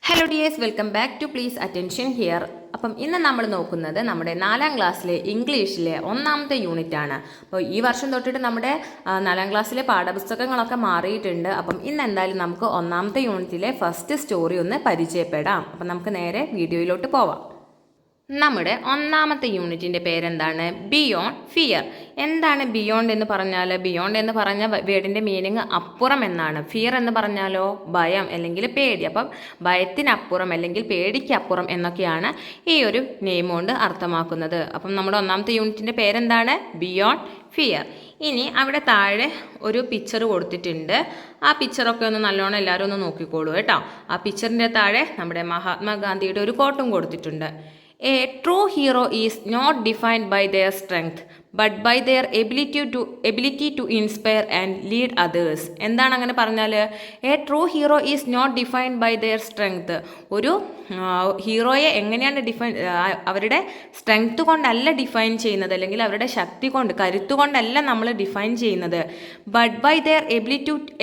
Hello dears, welcome back to please attention here. അപ്പം ഇന്ന് നമ്മൾ നോക്കുന്നത് നമ്മുടെ 4ാം ക്ലാസ്സിലെ ഇംഗ്ലീഷിലെ 1ാമത്തെ യൂണിറ്റ് ആണ്. അപ്പോൾ ഈ വർഷം തൊട്ടിട്ട് നമ്മുടെ 4ാം ക്ലാസ്സിലെ പാഠപുസ്തകങ്ങളൊക്കെ മാറിയിട്ടുണ്ട്. അപ്പം ഇന്ന് എന്തായാലും നമുക്ക് 1ാമത്തെ യൂണിറ്റിലെ ഫസ്റ്റ് സ്റ്റോറി ഒന്ന് പരിചയപ്പെടാം. അപ്പം നമുക്ക് നേരെ വീഡിയോയിലോട്ട് പോവാം. നമ്മുടെ 1ാമത്തെ യൂണിറ്റിൻ്റെ പേരെന്താണ്? Beyond fear. എന്താണ് ബിയോണ്ട് എന്ന് പറഞ്ഞാൽ? ബിയോണ്ട് എന്ന് പറഞ്ഞ വേർഡിൻ്റെ മീനിങ് അപ്പുറം എന്നാണ്. ഫിയർ എന്ന് പറഞ്ഞാലോ ഭയം അല്ലെങ്കിൽ പേടി. അപ്പം ഭയത്തിനപ്പുറം അല്ലെങ്കിൽ പേടിക്കപ്പുറം എന്നൊക്കെയാണ് ഈ ഒരു നെയിം കൊണ്ട് അർത്ഥമാക്കുന്നത്. അപ്പം നമ്മുടെ 1ാമത്തെ യൂണിറ്റിൻ്റെ പേരെന്താണ്? Beyond fear. ഇനി അവിടെ താഴെ ഒരു പിക്ചർ കൊടുത്തിട്ടുണ്ട്. ആ പിക്ചറൊക്കെ ഒന്ന് നല്ലോണം എല്ലാവരും ഒന്ന് നോക്കിക്കോളൂ കേട്ടോ. ആ പിക്ചറിൻ്റെ താഴെ നമ്മുടെ മഹാത്മാഗാന്ധിയുടെ ഒരു കോട്ടും കൊടുത്തിട്ടുണ്ട്. A true hero is not defined by their strength, but by their ability to inspire and lead others. എന്താണ് അങ്ങനെ പറഞ്ഞാൽ? A true hero is not defined by their strength. ഒരു ഹീറോയെ എങ്ങനെയാണ് അവരുടെ സ്ട്രെങ്ത് കൊണ്ടല്ല ഡിഫൈൻ ചെയ്യുന്നത്, അല്ലെങ്കിൽ അവരുടെ ശക്തി കൊണ്ട്, കരുത്തു കൊണ്ടല്ല നമ്മൾ ഡിഫൈൻ ചെയ്യുന്നത്. But by their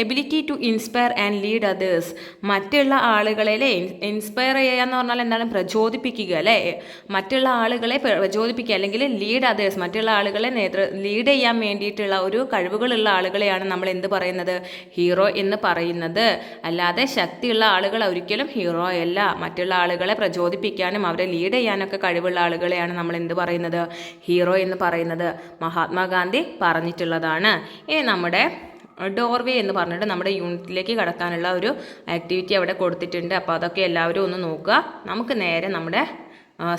ability to inspire and lead others. മറ്റുള്ള ആളുകളെ ഇൻസ്പയർ ചെയ്യുക എന്ന് പറഞ്ഞാൽ എന്താണ്? പ്രചോദിപ്പിക്കുക അല്ലേ? മറ്റുള്ള ആളുകളെ പ്രചോദിപ്പിക്കുക അല്ലെങ്കിൽ ലീഡ് അതേഴ്സ്, മറ്റുള്ള ആളുകളെ ലീഡ് ചെയ്യാൻ വേണ്ടിയിട്ടുള്ള ഒരു കഴിവുകളുള്ള ആളുകളെയാണ് നമ്മൾ എന്ത് പറയുന്നത്? ഹീറോ എന്ന് പറയുന്നത്. അല്ലാതെ ശക്തിയുള്ള ആളുകൾ ഒരിക്കലും ഹീറോ അല്ല. മറ്റുള്ള ആളുകളെ പ്രചോദിപ്പിക്കാനും അവരെ ലീഡ് ചെയ്യാനൊക്കെ കഴിവുള്ള ആളുകളെയാണ് നമ്മൾ എന്ത് പറയുന്നത്? ഹീറോ എന്ന് പറയുന്നത്. മഹാത്മാഗാന്ധി പറഞ്ഞിട്ടുള്ളതാണ്. ഇനി നമ്മുടെ ഡോർവേ എന്ന് പറഞ്ഞിട്ട് നമ്മുടെ യൂണിറ്റിലേക്ക് കടക്കാനുള്ള ഒരു ആക്ടിവിറ്റി അവിടെ കൊടുത്തിട്ടുണ്ട്. അപ്പോൾ അതൊക്കെ എല്ലാവരും ഒന്ന് നോക്കുക. നമുക്ക് നേരെ നമ്മുടെ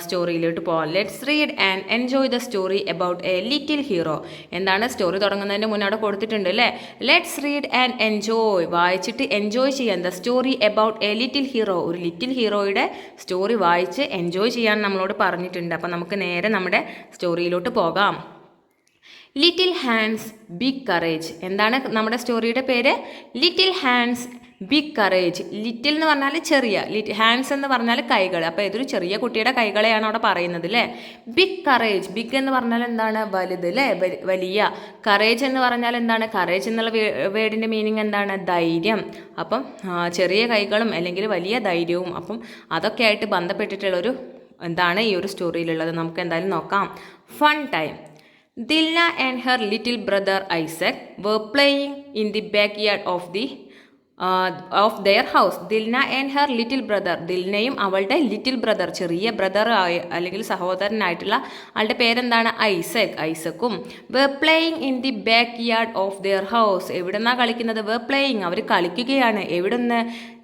സ്റ്റോറിയിലോട്ട് പോകാം. Let's read and enjoy the story about a little hero. എന്താണ് സ്റ്റോറി തുടങ്ങുന്നതിന് മുന്നേ അവിടെ കൊടുത്തിട്ടുണ്ട് അല്ലേ? Let's read and enjoy. വായിച്ചിട്ട് എൻജോയ് ചെയ്യാൻ. The story about a little hero. ഒരു ലിറ്റിൽ ഹീറോയുടെ സ്റ്റോറി വായിച്ച് എൻജോയ് ചെയ്യാൻ നമ്മളോട് പറഞ്ഞിട്ടുണ്ട്. അപ്പം നമുക്ക് നേരെ നമ്മുടെ സ്റ്റോറിയിലോട്ട് പോകാം. Little hands big courage. എന്താണ് നമ്മുടെ സ്റ്റോറിയുടെ പേര്? Little hands big courage. Little എന്ന് പറഞ്ഞാൽ ചെറിയ, ഹാൻഡ്സ് എന്ന് പറഞ്ഞാൽ കൈകൾ. അപ്പോൾ ഇതൊരു ചെറിയ കുട്ടിയുടെ കൈകളെയാണ് അവിടെ പറയുന്നത് അല്ലേ? Big courage. ബിഗ് എന്ന് പറഞ്ഞാൽ എന്താണ്? വലുത് അല്ലേ? വലിയ. കറേജ് എന്ന് പറഞ്ഞാൽ എന്താണ്? കറേജ് എന്നുള്ള വേർഡിൻ്റെ മീനിങ് എന്താണ്? ധൈര്യം. അപ്പം ചെറിയ കൈകളും അല്ലെങ്കിൽ വലിയ ധൈര്യവും, അപ്പം അതൊക്കെ ആയിട്ട് ബന്ധപ്പെട്ടിട്ടുള്ളൊരു എന്താണ് ഈ ഒരു സ്റ്റോറിയിലുള്ളത്? നമുക്ക് എന്തായാലും നോക്കാം. Fun time. Dilna and her little brother Isaac were playing in the backyard of their house. Dilna and her little brother. ദിൽനയും അവളുടെ ലിറ്റിൽ ബ്രദർ, ചെറിയ ബ്രദർ അല്ലെങ്കിൽ സഹോദരനായിട്ടുള്ള ആളുടെ പേരെന്താണ്? Isaac. ഐസക്കും were playing in the backyard of their house. എവിടെന്നാണ് കളിക്കുന്നത്? were playing. അവർ കളിക്കുകയാണ്. എവിടുന്ന്?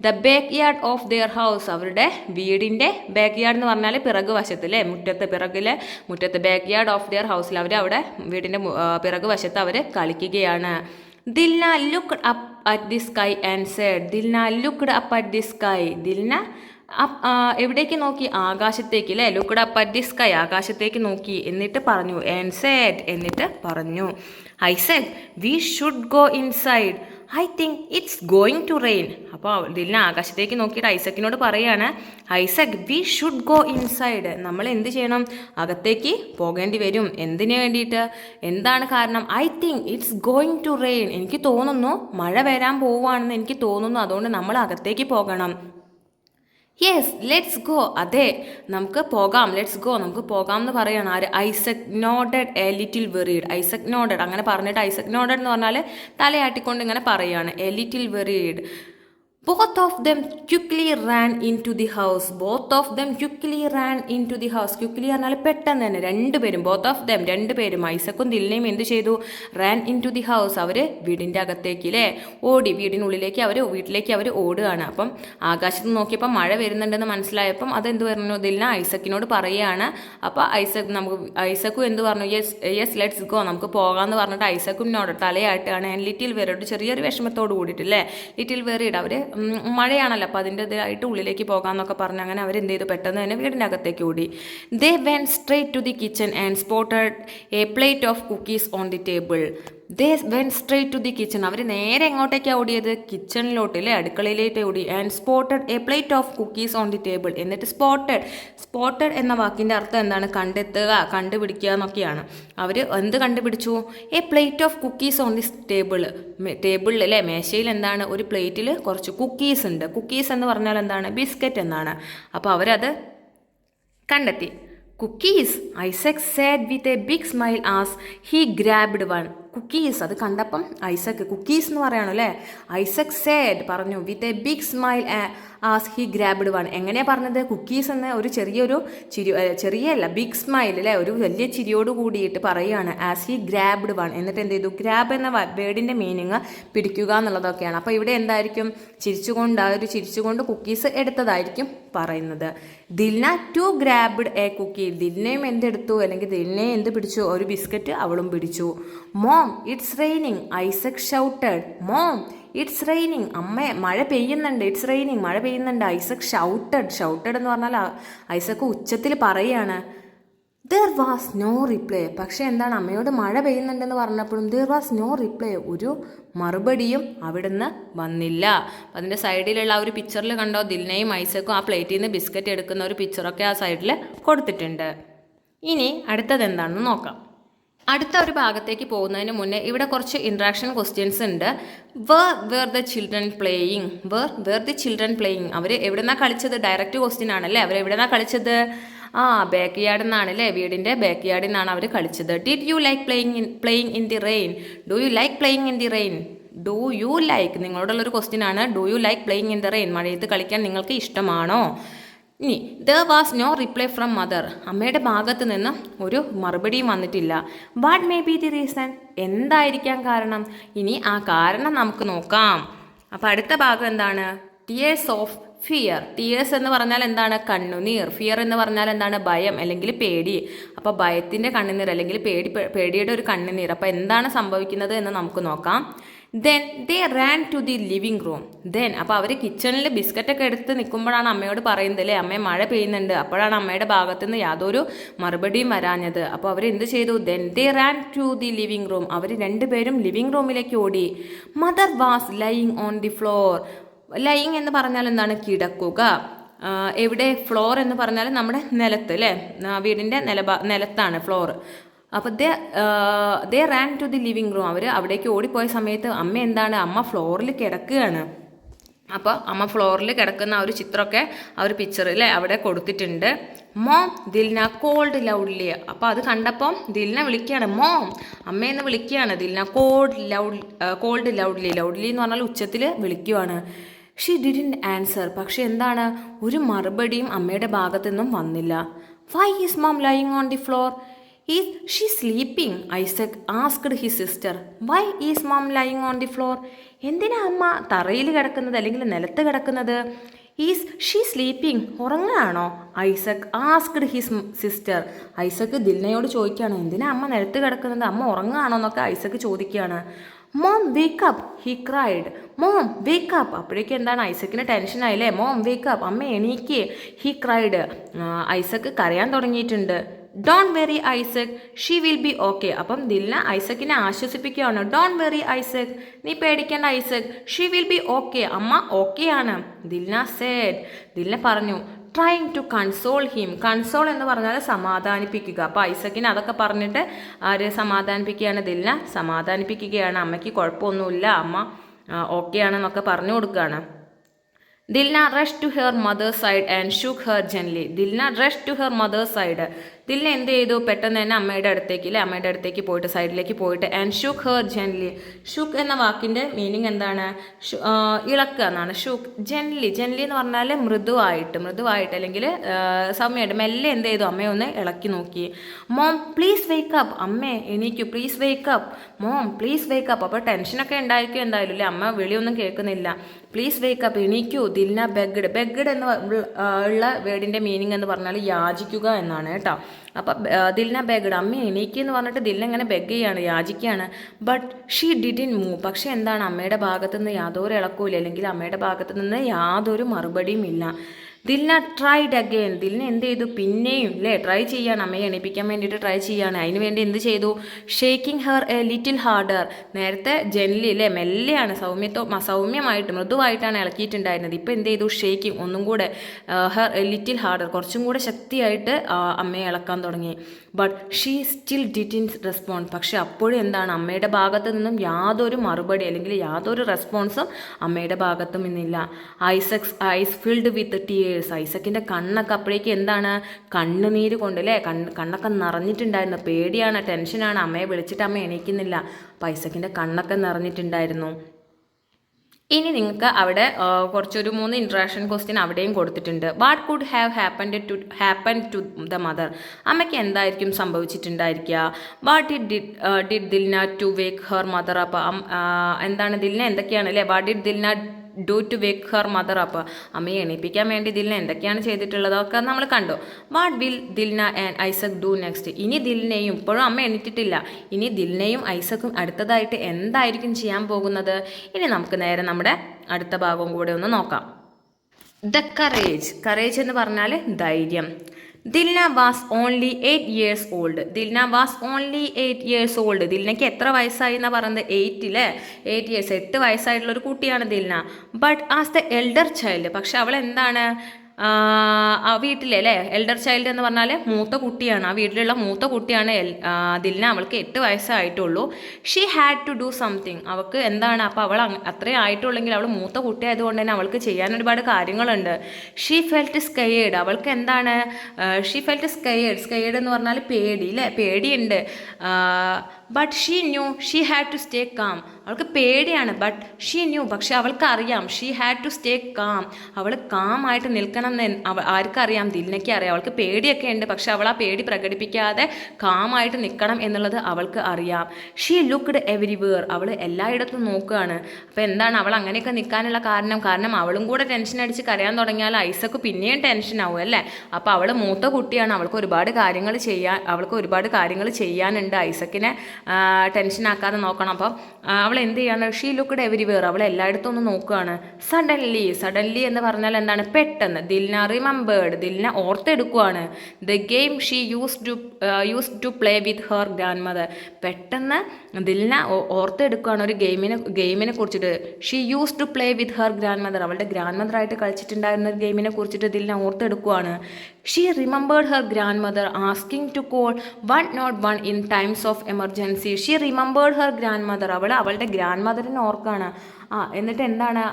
the backyard of their house. അവരുടെ വീടിൻ്റെ ബാക്ക്യാർഡ് എന്ന് പറഞ്ഞാൽ പിറകു വശത്തിലെ മുറ്റത്ത് ബാക്ക്യാർഡ് ഓഫ് their ഹൗസിൽ അവർ അവിടെ വീടിൻ്റെ പിറകു വശത്ത് അവർ കളിക്കുകയാണ്. Dilna looked up at the sky and said. Dilna looked up at the sky. Dilna എവിടേക്ക് നോക്കി? ആകാശത്തേക്ക് അല്ലേ? Looked up at the sky. ആകാശത്തേക്ക് നോക്കി. എന്നിട്ട് പറഞ്ഞു ആൻഡ് സെഡ്. എന്നിട്ട് പറഞ്ഞു Isaac we should go inside. I think it's going to rain. അപ്പോൾ ദിൽന ആകാശത്തേക്ക് നോക്കിയിട്ട് ഐസക്കിനോട് പറയാണ്, Isaac we should go inside. നമ്മൾ എന്ത് ചെയ്യണം? അകത്തേക്ക് പോകേണ്ടി വരും. എന്തിനു വേണ്ടിയിട്ട്? എന്താണ് കാരണം? I think it's going to rain. എനിക്ക് തോന്നുന്നു മഴ വരാൻ പോവുകയാണെന്ന് എനിക്ക് തോന്നുന്നു. അതുകൊണ്ട് നമ്മൾ അകത്തേക്ക് പോകണം. Yes let's go. അതെ നമുക്ക് പോകാം. ലെറ്റ്സ് ഗോ, നമുക്ക് പോകാം എന്ന് പറയാണ്. ആര്? Isaac nodded A little worried. Isaac nodded. അങ്ങനെ പറഞ്ഞിട്ട് ഐസക് നോഡഡ് എന്ന് പറഞ്ഞാൽ തലയാട്ടിക്കൊണ്ട് ഇങ്ങനെ പറയാണ് A little worried. Both of them quickly ran into the house. Both of them quickly ran into the house. Quickly പറഞ്ഞാൽ പെട്ടെന്ന് തന്നെ. രണ്ടുപേരും, both of them, രണ്ടുപേരും, ഐസക്കും ദിൽനയും എന്ത് ചെയ്തു? ran into the house. അവർ വീടിൻ്റെ അകത്തേക്ക് അല്ലേ ഓടി. വീടിനുള്ളിലേക്ക് വീട്ടിലേക്ക് അവർ ഓടുകയാണ്. അപ്പം ആകാശത്ത് നോക്കിയപ്പോൾ മഴ വരുന്നുണ്ടെന്ന് മനസ്സിലായപ്പം അതെന്ത് പറഞ്ഞു? ദിൽന ഐസക്കിനോട് പറയുകയാണ്. അപ്പോൾ ഐസക്കും എന്ത് പറഞ്ഞു? യെസ് ലെറ്റ്സ് ഗോ, നമുക്ക് പോകാമെന്ന് പറഞ്ഞിട്ട് ഐസക്കും തലയായിട്ടാണ്. ലിറ്റിൽ വെറീഡ്, ചെറിയൊരു വിഷമത്തോട് കൂടിയിട്ടില്ലേ? Little worried. അവർ മഴയാണല്ലോ, അപ്പോൾ അതിൻ്റെതായിട്ട് ഉള്ളിലേക്ക് പോകാമെന്നൊക്കെ പറഞ്ഞ് അങ്ങനെ അവരെന്ത് ചെയ്തു? പെട്ടെന്ന് തന്നെ വീടിൻ്റെ അകത്തേക്ക് ഓടി. They went straight to the kitchen and spotted a plate of cookies on the table. They went straight to the kitchen. അവർ നേരെ എങ്ങോട്ടേക്കാണ് ഓടിയത്? കിച്ചണിലോട്ട് അല്ലേ, അടുക്കളയിലേക്ക് ഓടി. And spotted a plate of cookies on the table. എന്നിട്ട് സ്പോട്ടഡ് എന്ന വാക്കിൻ്റെ അർത്ഥം എന്താണ്? കണ്ടെത്തുക, കണ്ടുപിടിക്കുക എന്നൊക്കെയാണ്. അവർ എന്ത് കണ്ടുപിടിച്ചു? A plate of cookies on the ടേബിളിൽ അല്ലേ, മേശയിൽ എന്താണ്? ഒരു പ്ലേറ്റിൽ കുറച്ച് കുക്കീസ് ഉണ്ട്. കുക്കീസ് എന്ന് പറഞ്ഞാൽ എന്താണ്? ബിസ്ക്കറ്റ് എന്നാണ്. അപ്പോൾ അവരത് കണ്ടെത്തി. Cookies, Isaac said with a big smile as he grabbed one. Cookies, അത് കണ്ടപ്പം ഐസക് കുക്കീസ് എന്ന് പറയണം അല്ലേ. ഐസക് said പറഞ്ഞു with a big smile as he grabbed one. എങ്ങനെയാണ് പറഞ്ഞത്? കുക്കീസ് എന്ന് ഒരു ചെറിയല്ല ബിഗ് സ്മൈൽ അല്ലേ, ഒരു വലിയ ചിരിയോട് കൂടിയിട്ട് പറയുകയാണ് ആസ് ഹി ഗ്രാബ്ഡ് വൺ. എന്നിട്ട് എന്ത് ചെയ്തു? ഗ്രാബ് എന്ന വേർഡിൻ്റെ മീനിങ് പിടിക്കുക എന്നുള്ളതൊക്കെയാണ്. അപ്പോൾ ഇവിടെ എന്തായിരിക്കും? ചിരിച്ചുകൊണ്ട് കുക്കീസ് എടുത്തതായിരിക്കും പറയുന്നത്. Dilna too grabbed a cookie. ദിൽനയും എന്തെടുത്തു? അല്ലെങ്കിൽ ദിൽനയെ എന്ത് പിടിച്ചു? ഒരു ബിസ്ക്കറ്റ് അവളും പിടിച്ചു. Mom it's raining, Isaac shouted. Mom it's raining, അമ്മ മഴ പെയ്യുന്നുണ്ട്. ഇറ്റ്സ് റെയിനിങ്, മഴ പെയ്യുന്നുണ്ട്. ഐസക് ഷൗട്ടഡ് എന്ന് പറഞ്ഞാൽ ഐസക് ഉച്ചത്തിൽ പറയാണ്. There was no reply. പക്ഷേ എന്താണ്? അമ്മയോട് മഴ പെയ്യുന്നുണ്ടെന്ന് പറഞ്ഞപ്പോഴും ദർ വാസ് നോ റിപ്ലൈ, ഒരു മറുപടിയും അവിടുന്ന് വന്നില്ല. അപ്പം അതിൻ്റെ സൈഡിലുള്ള ഒരു പിക്ചറിൽ കണ്ടോ? ദിൽനയും ഐസക്കും ആ പ്ലേറ്റിൽ നിന്ന് ബിസ്ക്കറ്റ് എടുക്കുന്ന ഒരു പിക്ചറൊക്കെ ആ സൈഡിൽ കൊടുത്തിട്ടുണ്ട്. ഇനി അടുത്തത് എന്താണെന്ന് നോക്കാം. അടുത്ത ഒരു ഭാഗത്തേക്ക് പോകുന്നതിന് മുന്നേ ഇവിടെ കുറച്ച് ഇൻട്രാക്ഷൻ ക്വസ്റ്റ്യൻസ് ഉണ്ട്. Where the children playing. അവർ എവിടെന്നാണ് കളിച്ചത്? ഡയറക്റ്റ് ക്വസ്റ്റ്യൻ ആണല്ലേ. അവർ എവിടെന്നാണ് കളിച്ചത്? ബാക്ക് യാർഡിൽ നിന്നാണ് അല്ലേ, വീടിൻ്റെ ബാക്ക് യാർഡിൽ നിന്നാണ് അവർ കളിച്ചത്. Did you like playing in the rain? Do you like playing in the rain? Do you like നിങ്ങളോടുള്ളൊരു ക്വസ്റ്റ്യൻ ആണ്. Do you like playing in the rain? മഴയത്ത് കളിക്കാൻ നിങ്ങൾക്ക് ഇഷ്ടമാണോ? ഇനി there was no reply from mother. അമ്മയുടെ ഭാഗത്ത് നിന്ന് ഒരു മറുപടിയും വന്നിട്ടില്ല. What may be the reason? എന്തായിരിക്കാം കാരണം? ഇനി ആ കാരണം നമുക്ക് നോക്കാം. അപ്പോൾ അടുത്ത ഭാഗം എന്താണ്? Tears of fear. ടിയേഴ്സ് എന്ന് പറഞ്ഞാൽ എന്താണ്? കണ്ണുനീർ. ഫിയർ എന്ന് പറഞ്ഞാൽ എന്താണ്? ഭയം അല്ലെങ്കിൽ പേടി. അപ്പോൾ ഭയത്തിൻ്റെ കണ്ണുനീർ അല്ലെങ്കിൽ പേടിയുടെ ഒരു കണ്ണുനീർ. അപ്പോൾ എന്താണ് സംഭവിക്കുന്നത് എന്ന് നമുക്ക് നോക്കാം. Then they ran to the living room. അപ്പോൾ അവർ കിച്ചണിൽ ബിസ്ക്കറ്റൊക്കെ എടുത്ത് നിൽക്കുമ്പോഴാണ് അമ്മയോട് പറയുന്നത് അല്ലേ, അമ്മയെ മഴ പെയ്യുന്നുണ്ട്. അപ്പോഴാണ് അമ്മയുടെ ഭാഗത്തു നിന്ന് യാതൊരു മറുപടിയും വരാഞ്ഞത്. അപ്പോൾ അവർ എന്ത് ചെയ്തു? Then they ran to the living room. അവർ രണ്ടുപേരും ലിവിങ് റൂമിലേക്ക് ഓടി. Mother was lying on the floor. Lying എന്ന് പറഞ്ഞാൽ എന്താണ്? കിടക്കുക. എവിടെ? ഫ്ലോർ എന്ന് പറഞ്ഞാൽ നമ്മുടെ നിലത്ത് അല്ലേ, വീടിൻ്റെ നിലത്താണ് ഫ്ലോർ. അപ്പോൾ they ran to the living room. അവർ അവിടേക്ക് ഓടിപ്പോയ സമയത്ത് അമ്മ എന്താണ്? അമ്മ ഫ്ലോറിൽ കിടക്കുകയാണ്. അപ്പോൾ അമ്മ ഫ്ലോറിൽ കിടക്കുന്ന ആ ഒരു ചിത്രമൊക്കെ ആ ഒരു പിക്ചറിൽ അവിടെ കൊടുത്തിട്ടുണ്ട്. Mom Dilna called loudly. അപ്പോൾ അത് കണ്ടപ്പോൾ ദിൽന വിളിക്കുകയാണ്, മോം അമ്മയെന്ന് വിളിക്കുകയാണ്. ദിൽന കോൾഡ് ലൗഡ്ലി എന്ന് പറഞ്ഞാൽ ഉച്ചത്തിൽ വിളിക്കുകയാണ്. She didn't answer. പക്ഷെ എന്താണ്? ഒരു മറുപടിയും അമ്മയുടെ ഭാഗത്തു നിന്നും വന്നില്ല. Why is mom lying on the floor? Is she sleeping? Isaac asked his sister. Why is mom lying on the floor? എന്തിനാ അമ്മ തറയിൽ കിടക്കുന്നത് അല്ലെങ്കിൽ നിലത്ത് കിടക്കുന്നത്? Is she sleeping? ഉറങ്ങാണോ? Isaac asked his sister. Isaac ദിൽനയോട് ചോദിക്കുകയാണ്, എന്തിനാ അമ്മ നിലത്ത് കിടക്കുന്നത്? അമ്മ ഉറങ്ങാണോ എന്നൊക്കെ ഐസക് ചോദിക്കുകയാണ്. Mom wake up, he cried. Mom wake up. അപ്പോഴേക്കും എന്താണ്? ഐസക്കിന് ടെൻഷനായില്ലേ. മോം വേക്ക് അപ്പ്, അമ്മ എണീക്ക്. He cried. ഐസക് കരയാൻ തുടങ്ങിയിട്ടുണ്ട്. Don't worry Isaac, she will be okay. അപ്പം ദിൽന ഐസക്കിനെ ആശ്വസിപ്പിക്കുകയാണ്. ഡോണ്ട് വെറി ഐസക്, നീ പേടിക്കേണ്ട Isaac, she will be okay, അമ്മ ഓക്കെ ആണ്. ദിൽന സേഡ്. ദിൽന പറഞ്ഞു. Trying to console him. Console എന്ന് പറഞ്ഞാൽ സമാധാനിപ്പിക്കുക. അപ്പോൾ ഐസക്കിനെ അതൊക്കെ പറഞ്ഞിട്ട് ആര് സമാധാനിപ്പിക്കുകയാണ്? ദിൽന സമാധാനിപ്പിക്കുകയാണ്. അമ്മയ്ക്ക് കുഴപ്പമൊന്നുമില്ല, അമ്മ ഓക്കെ ആണെന്നൊക്കെ പറഞ്ഞു കൊടുക്കുകയാണ്. Dilna rush to her mother's side and shook her gently. Dilna rush to her mother's side. Dilna എന്ത് ചെയ്തു? പെട്ടെന്ന് തന്നെ അമ്മയുടെ അടുത്തേക്ക് പോയിട്ട് സൈഡിലേക്ക് പോയിട്ട് and shook her gently. Shook എന്ന വാക്കിൻ്റെ മീനിങ് എന്താണ്? ഇളക്കുക എന്നാണ്. ഷുക്ക്. ജെൻലി എന്ന് പറഞ്ഞാൽ മൃദുവായിട്ട് അല്ലെങ്കിൽ സൗമ്യമായിട്ട് മെല്ലെ എന്ത് ചെയ്തു? അമ്മയെ ഒന്ന് ഇളക്കി നോക്കി. Mom please wake up. അമ്മേ എണീക്കൂ, please wake up. Mom please wake up. അപ്പോൾ ടെൻഷനൊക്കെ ഉണ്ടായിരിക്കും എന്തായാലും അല്ലേ, അമ്മ വിളിയൊന്നും കേൾക്കുന്നില്ല. പ്ലീസ് വേക്ക് അപ്പ്, എണീക്കൂ. ദിൽന ബെഗ്ഡ് എന്ന് ഉള്ള വേർഡിൻ്റെ മീനിങ് എന്ന് പറഞ്ഞാൽ യാചിക്കുക എന്നാണ് കേട്ടോ. അപ്പം ദിൽന ബെഗ്ഡ്, അമ്മ എണീക്ക് എന്ന് പറഞ്ഞിട്ട് ദിൽന ഇങ്ങനെ ബെഗ് ചെയ്യാണ്, യാചിക്കുകയാണ്. But she didn't move. പക്ഷെ എന്താണ്? അമ്മയുടെ ഭാഗത്തു നിന്ന് യാതൊരു ഇളക്കൂല അല്ലെങ്കിൽ അമ്മയുടെ ഭാഗത്തു നിന്ന് യാതൊരു മറുപടിയും ഇല്ല. Dilna tried again. ദിൽന എന്ത് ചെയ്തു, പിന്നെയും അല്ലേ ട്രൈ ചെയ്യാണ്, അമ്മയെ എണീപ്പിക്കാൻ വേണ്ടിയിട്ട് ട്രൈ ചെയ്യാണ്. അതിന് വേണ്ടി എന്ത് ചെയ്തു, shaking her A little harder. നേരത്തെ ജെൻലി അല്ലേ മെല്ലെയാണ് സൗമ്യമായിട്ട് മൃദുവായിട്ടാണ് ഇളക്കിയിട്ടുണ്ടായിരുന്നത്. ഇപ്പോൾ എന്ത് ചെയ്തു, ഷേക്കിംഗ് ഒന്നും കൂടെ ഹെർ എ ലിറ്റിൽ ഹാർഡർ, കുറച്ചും കൂടെ ശക്തിയായിട്ട് അമ്മയെ ഇളക്കാൻ തുടങ്ങി. But she still didn't respond. പക്ഷെ അപ്പോഴും എന്താണ്, അമ്മയുടെ ഭാഗത്തു നിന്നും യാതൊരു മറുപടി അല്ലെങ്കിൽ യാതൊരു റെസ്പോൺസും അമ്മയുടെ ഭാഗത്തും ഇന്നില്ല. Isaac's eyes filled with tears. ഐസക്കിൻ്റെ കണ്ണൊക്കെ അപ്പോഴേക്ക് എന്താണ്, കണ്ണുനീര് കൊണ്ട് അല്ലേ കണ്ണൊക്കെ നിറഞ്ഞിട്ടുണ്ടായിരുന്നു. പേടിയാണ്, ടെൻഷനാണ്, അമ്മയെ വിളിച്ചിട്ട് അമ്മ എണീക്കുന്നില്ല. അപ്പോൾ ഐസക്കിൻ്റെ കണ്ണൊക്കെ നിറഞ്ഞിട്ടുണ്ടായിരുന്നു. ഇനി നിങ്ങൾക്ക് അവിടെ കുറച്ചൊരു 3 ഇൻട്രാക്ഷൻ ക്വസ്റ്റ്യൻ അവിടെയും കൊടുത്തിട്ടുണ്ട്. What could have happen to the mother. അമ്മയ്ക്ക് എന്തായിരിക്കും സംഭവിച്ചിട്ടുണ്ടായിരിക്കുക. What did Dilna to wake her mother. അപ്പം എന്താണ് ദിൽന എന്തൊക്കെയാണ് അല്ലേ, what did Dilna do to wake her mother. അപ്പോൾ അമ്മയെ എണീപ്പിക്കാൻ വേണ്ടി ദിൽന എന്തൊക്കെയാണ് ചെയ്തിട്ടുള്ളതൊക്കെ നമ്മൾ കണ്ടു. What will Dilna and Isaac do next. ഇനി ദിൽനയും, ഇപ്പോഴും അമ്മ എണീറ്റിട്ടില്ല, ഇനി ദിൽനയും ഐസക്കും അടുത്തതായിട്ട് എന്തായിരിക്കും ചെയ്യാൻ പോകുന്നത്. ഇനി നമുക്ക് നേരെ നമ്മുടെ അടുത്ത ഭാഗവും കൂടെ ഒന്ന് നോക്കാം. ദ കറേജ് എന്ന് പറഞ്ഞാൽ ധൈര്യം. Dilna was only 8 years old. Dilna was only 8 years old. ദിൽനയ്ക്ക് എത്ര വയസ്സായി എന്നാണ് പറയുന്നത്, 8 years, 8 വയസ്സായിട്ടുള്ളൊരു കുട്ടിയാണ് Dilna. But as the elder child, പക്ഷെ അവൾ എന്താണ്, ആ വീട്ടിലെ അല്ലേ എൽഡർ ചൈൽഡ് എന്ന് പറഞ്ഞാൽ മൂത്ത കുട്ടിയാണ്, ആ വീട്ടിലുള്ള മൂത്ത കുട്ടിയാണ് ദിൽന. അവൾക്ക് 8 വയസ്സായിട്ടുള്ളൂ. She had to do something. അവൾക്ക് എന്താണ്, അപ്പോൾ അവൾ അത്രയും ആയിട്ടുള്ളെങ്കിൽ അവൾ മൂത്ത കുട്ടി ആയതുകൊണ്ട് തന്നെ അവൾക്ക് ചെയ്യാൻ ഒരുപാട് കാര്യങ്ങളുണ്ട്. She felt scared. അവൾക്ക് എന്താണ്, ഷീ ഫെൽറ്റ് സ്കെയേർഡ് എന്ന് പറഞ്ഞാൽ പേടി അല്ലേ, പേടിയുണ്ട്. But she knew she had to stay calm. അവൾക്ക് പേടിയാണ്, ബട്ട് ഷീ ന്യൂ, പക്ഷെ അവൾക്ക് അറിയാം, she had to stay calm, അവൾ കാമായിട്ട് നിൽക്കണം എന്ന് ആർക്കറിയാം, ദിൽനയ്ക്ക് അറിയാം. അവൾക്ക് പേടിയൊക്കെ ഉണ്ട്, പക്ഷെ അവൾ ആ പേടി പ്രകടിപ്പിക്കാതെ കാമായിട്ട് നിൽക്കണം എന്നുള്ളത് അവൾക്ക് അറിയാം. She looked everywhere. അവൾ എല്ലായിടത്തും നോക്കുകയാണ്. അപ്പോൾ എന്താണ് അവൾ അങ്ങനെയൊക്കെ നിൽക്കാനുള്ള കാരണം അവളും കൂടെ ടെൻഷൻ അടിച്ച് കരയാൻ തുടങ്ങിയാൽ ഐസക്ക് പിന്നെയും ടെൻഷൻ ആവും അല്ലേ. അപ്പോൾ അവൾ മൂത്ത കുട്ടിയാണ്, അവൾക്ക് ഒരുപാട് കാര്യങ്ങൾ ചെയ്യാനുണ്ട്. ഐസക്കിനെ ടെൻഷനാക്കാതെ നോക്കണം. അപ്പം അവൾ എന്ത് ചെയ്യാണ്, ഷീ ലുക്ക്ഡ് എവരിവെയർ, അവൾ എല്ലായിടത്തും ഒന്ന് നോക്കുകയാണ്. സഡൻലി എന്ന് പറഞ്ഞാൽ എന്താണ്, പെട്ടെന്ന്. ദിൽന റിമെമ്പേർഡ്, ദിൽന ഓർത്തെടുക്കുകയാണ്. The game she use to play with her grandmother. പെട്ടെന്ന് ദിൽന ഓർത്തെടുക്കുകയാണ് ഒരു ഗെയിമിനെ കുറിച്ചിട്ട്. She use to play with her grandmother, അവളുടെ ഗ്രാൻഡ് മദറായിട്ട് കളിച്ചിട്ടുണ്ടായിരുന്ന ഒരു ഗെയിമിനെ കുറിച്ചിട്ട് ദിൽന ഓർത്തെടുക്കുകയാണ്. She remembered her grandmother asking to call 101 in times of emergency. She remembered her grandmother, അവളുടെ ഗ്രാൻഡ് മദറിനെ ഓർക്കാണ്. എന്നിട്ട് എന്താണ്,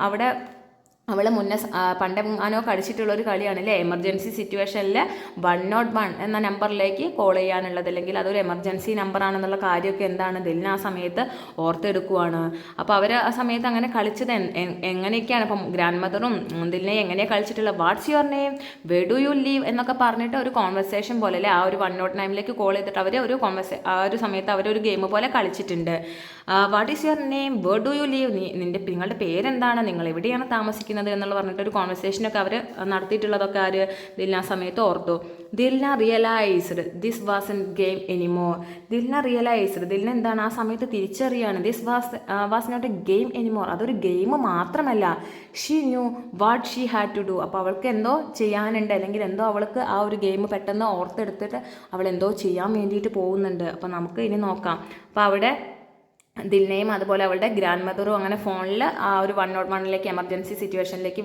അവൾ മുന്നേ പണ്ടെങ്ങാനോ കളിച്ചിട്ടുള്ള ഒരു കളിയാണ് അല്ലേ, എമർജൻസി സിറ്റുവേഷനിൽ 101 എന്ന നമ്പറിലേക്ക് കോൾ ചെയ്യാനുള്ളത്, അല്ലെങ്കിൽ അതൊരു എമർജൻസി നമ്പറാണെന്നുള്ള കാര്യമൊക്കെ എന്താണ് ദിൽന ആ സമയത്ത് ഓർത്തെടുക്കുവാണ്. അപ്പോൾ അവർ ആ സമയത്ത് അങ്ങനെ കളിച്ചത് എങ്ങനെയൊക്കെയാണ്, ഇപ്പം ഗ്രാൻഡ് മദറും ദിൽനയെ എങ്ങനെയാണ് കളിച്ചിട്ടുള്ളത്. What's your name, where do you live എന്നൊക്കെ പറഞ്ഞിട്ട് ഒരു കോൺവെർസേഷൻ പോലെ അല്ലേ, ആ ഒരു 109 കോൾ ചെയ്തിട്ട് അവർ ആ ഒരു സമയത്ത് അവരൊരു ഗെയിം പോലെ കളിച്ചിട്ടുണ്ട്. What is your name, where do you leave, നിങ്ങളുടെ പേരെന്താണ്, നിങ്ങൾ എവിടെയാണ് താമസിക്കുന്നത് എന്നുള്ള പറഞ്ഞിട്ടൊരു കോൺവെർസേഷനൊക്കെ അവർ നടത്തിയിട്ടുള്ളതൊക്കെ ആര് ദിൽന ആ സമയത്ത് ഓർത്തു. Dilna realised this was an game anymore. Dilna എന്താണ് ആ സമയത്ത് തിരിച്ചറിയാണ്, this was not a game anymore, അതൊരു ഗെയിം മാത്രമല്ല. She knew what she had to do. അപ്പോൾ അവൾക്ക് എന്തോ ചെയ്യാനുണ്ട്, അല്ലെങ്കിൽ എന്തോ അവൾക്ക് ആ ഒരു ഗെയിം പെട്ടെന്ന് ഓർത്തെടുത്തിട്ട് അവൾ എന്തോ ചെയ്യാൻ വേണ്ടിയിട്ട് പോകുന്നുണ്ട്. അപ്പോൾ നമുക്ക് ഇനി നോക്കാം. അപ്പോൾ അവിടെ ദിൽനയും അതുപോലെ അവളുടെ ഗ്രാൻഡ് മദറും അങ്ങനെ ഫോണിൽ ആ ഒരു 101 എമർജൻസി സിറ്റുവേഷനിലേക്ക്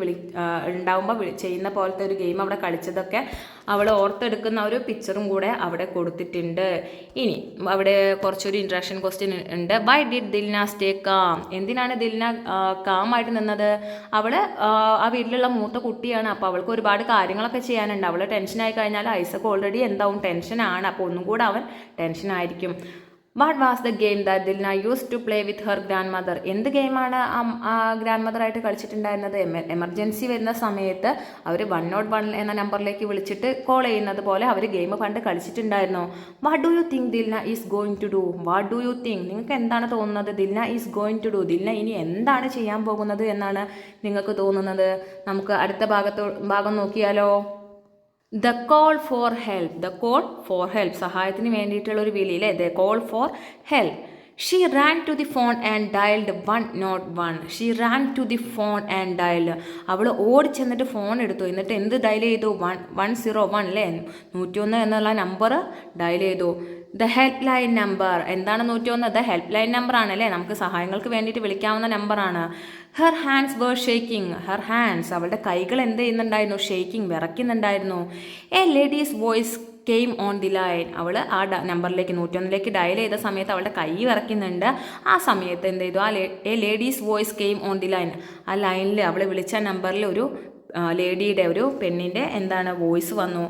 ഉണ്ടാവുമ്പോൾ ചെയ്യുന്ന പോലത്തെ ഒരു ഗെയിം അവിടെ കളിച്ചതൊക്കെ അവൾ ഓർത്തെടുക്കുന്ന ഒരു പിക്ചറും കൂടെ അവിടെ കൊടുത്തിട്ടുണ്ട്. ഇനി അവിടെ കുറച്ചൊരു ഇൻട്രാക്ഷൻ ക്വസ്റ്റ്യൻ ഉണ്ട്. Why did Dilna stay calm. എന്തിനാണ് ദിൽന കാമായിട്ട് നിന്നത്. അവൾ ആ വീട്ടിലുള്ള മൂത്ത കുട്ടിയാണ്, അപ്പോൾ അവൾക്ക് ഒരുപാട് കാര്യങ്ങളൊക്കെ ചെയ്യാനുണ്ട്. അവൾ ടെൻഷനായി കഴിഞ്ഞാൽ ഐസക്ക് ഓൾറെഡി എന്താവും, ടെൻഷനാണ്, അപ്പോൾ ഒന്നും കൂടെ അവൻ ടെൻഷനായിരിക്കും. What was the game that Dilna use to play with her grandmother. എന്ത് ഗെയിമാണ് ഗ്രാൻഡ് മദറായിട്ട് കളിച്ചിട്ടുണ്ടായിരുന്നത്. എമർജൻസി വരുന്ന സമയത്ത് അവർ 101 എന്ന നമ്പറിലേക്ക് വിളിച്ചിട്ട് കോൾ ചെയ്യുന്നത് പോലെ അവർ ഗെയിം പണ്ട് കളിച്ചിട്ടുണ്ടായിരുന്നു. What do you think Dilna is going to do. What do you think, നിങ്ങൾക്ക് എന്താണ് തോന്നുന്നത്, Dilna is going to do, Dilna ഇനി എന്താണ് ചെയ്യാൻ പോകുന്നത് എന്നാണ് നിങ്ങൾക്ക് തോന്നുന്നത്. നമുക്ക് അടുത്ത ഭാഗം നോക്കിയാലോ. The call for help. സഹായത്തിന് വേണ്ടിയിട്ടുള്ള ഒരു വിളി അല്ലേ, the call for help. She ran to the phone and dialled 101. She ran to the phone and dialled. അവൾ ഓടിച്ചെന്നിട്ട് ഫോൺ എടുത്തു. എന്നിട്ട് എന്ത് ഡയൽ ചെയ്തു? 101 അല്ലേ, 101 എന്നുള്ള നമ്പർ ഡയൽ ചെയ്തു. The help line number. എന്താണ് 101? ദ ഹെൽപ്പ് ലൈൻ നമ്പർ ആണല്ലേ, നമുക്ക് സഹായങ്ങൾക്ക് വേണ്ടിയിട്ട് വിളിക്കാവുന്ന നമ്പറാണ്. Her hands were shaking. Her hands, അവളുടെ കൈകൾ എന്ത് ചെയ്യുന്നുണ്ടായിരുന്നു? ഷേക്കിംഗ്, വിറയ്ക്കുന്നുണ്ടായിരുന്നു. A ladies voice came on the line. അവൾ ആ നമ്പറിലേക്ക് 101 ഡയൽ ചെയ്ത സമയത്ത് അവളുടെ കൈ വിറയ്ക്കുന്നുണ്ട്. ആ സമയത്ത് എന്ത് ചെയ്തു? A ladies voice came on the line. ആ ലൈനിൽ അവൾ വിളിച്ച നമ്പറിൽ ഒരു ലേഡിയുടെ, ഒരു പെണ്ണിൻ്റെ എന്താണ് വോയിസ് വന്നു.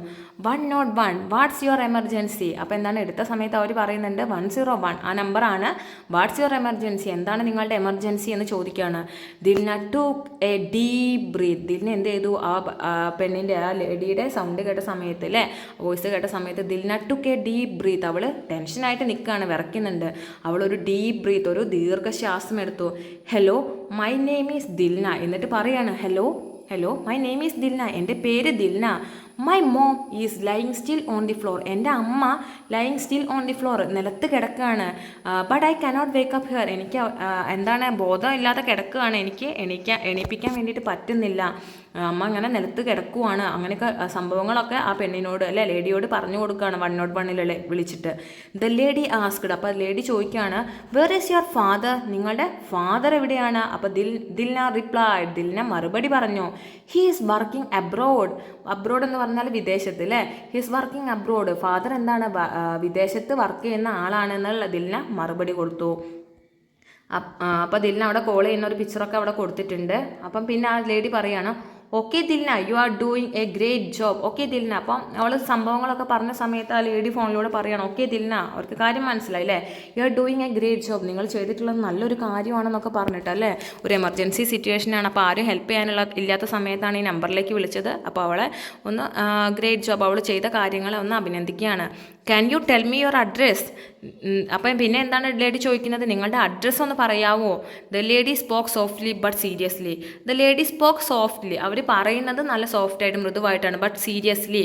101 വാട്ട്സ് യുവർ എമർജൻസി. അപ്പോൾ എന്താണ് എടുത്ത സമയത്ത് അവർ പറയുന്നുണ്ട് 101 ആ നമ്പറാണ്. വാട്ട്സ് യുവർ എമർജൻസി, എന്താണ് നിങ്ങളുടെ എമർജൻസി എന്ന് ചോദിക്കുകയാണ്. Dilna took a deep breath. Dilna എന്ത് ചെയ്തു? ആ പെണ്ണിൻ്റെ, ആ ലേഡിയുടെ സൗണ്ട് കേട്ട സമയത്ത് അല്ലേ, വോയിസ് കേട്ട സമയത്ത് Dilna took a deep breath. അവൾ ടെൻഷനായിട്ട് നിൽക്കുകയാണ്, വിറയ്ക്കുന്നുണ്ട്. അവളൊരു ഡീപ് ബ്രീത്ത്, ഒരു ദീർഘശ്വാസം എടുത്തു. Hello my name is Dilna. എന്നിട്ട് പറയാണ് hello my name is Dilna, എൻ്റെ പേര് Dilna. My mom is lying still on the floor. എൻ്റെ അമ്മ lying still on the floor, നിലത്ത് കിടക്കുകയാണ്. But I cannot wake up here. എനിക്ക് എന്താണ് ബോധമില്ലാതെ കിടക്കുകയാണ്, എനിക്ക് എണീപ്പിക്കാൻ വേണ്ടിയിട്ട് പറ്റുന്നില്ല. അമ്മ അങ്ങനെ നിലത്ത് കിടക്കുവാണ്. അങ്ങനെയൊക്കെ സംഭവങ്ങളൊക്കെ ആ പെണ്ണിനോട് അല്ലെ ലേഡിയോട് പറഞ്ഞു കൊടുക്കുകയാണ് 101 വിളിച്ചിട്ട്. The lady asked. അപ്പോൾ ലേഡി ചോദിക്കുകയാണ് വേർ ഈസ് യുവർ ഫാദർ. നിങ്ങളുടെ ഫാദർ എവിടെയാണ്? അപ്പോൾ ദിൽന റിപ്ലൈഡ്. ദിൽന മറുപടി പറഞ്ഞു he is working abroad. Abroad എന്ന് പറഞ്ഞാൽ വിദേശത്ത് അല്ലേ. He is working abroad. Father എന്താണ്? വിദേശത്ത് വർക്ക് ചെയ്യുന്ന ആളാണെന്നുള്ള ദിൽന മറുപടി കൊടുത്തു. അപ്പോൾ ദിൽന അവിടെ കോൾ ചെയ്യുന്ന ഒരു പിക്ചറൊക്കെ അവിടെ കൊടുത്തിട്ടുണ്ട്. അപ്പം പിന്നെ ആ ലേഡി പറയാണ് okay Dilna you are doing A great job. Okay Dilna. അപ്പം അവൾ സംഭവങ്ങളൊക്കെ പറഞ്ഞ സമയത്ത് ആ ലേഡി ഫോണിലൂടെ പറയണം ഓക്കെ ദിൽന, അവർക്ക് കാര്യം മനസ്സിലായി അല്ലേ. You are doing A great job, നിങ്ങൾ ചെയ്തിട്ടുള്ളത് നല്ലൊരു കാര്യമാണെന്നൊക്കെ പറഞ്ഞിട്ട് അല്ലേ. ഒരു എമർജൻസി സിറ്റുവേഷനാണ്, അപ്പോൾ ആരും ഹെൽപ്പ് ഇല്ലാത്ത സമയത്താണ് ഈ നമ്പറിലേക്ക് വിളിച്ചത്. അപ്പോൾ അവളെ ഒന്ന് ഗ്രേറ്റ് ജോബ്, അവൾ ചെയ്ത കാര്യങ്ങളെ ഒന്ന് അഭിനന്ദിക്കുകയാണ്. Can you tell me your address. അപ്പം പിന്നെ എന്താണ് ലേഡി ചോദിക്കുന്നത്? നിങ്ങളുടെ അഡ്രസ്സ് ഒന്ന് പറയാമോ? The lady spoke softly but seriously. The lady spoke softly, അവർ പറയുന്നത് നല്ല സോഫ്റ്റായിട്ട് മൃദുവായിട്ടാണ്. ബട്ട് സീരിയസ്ലി,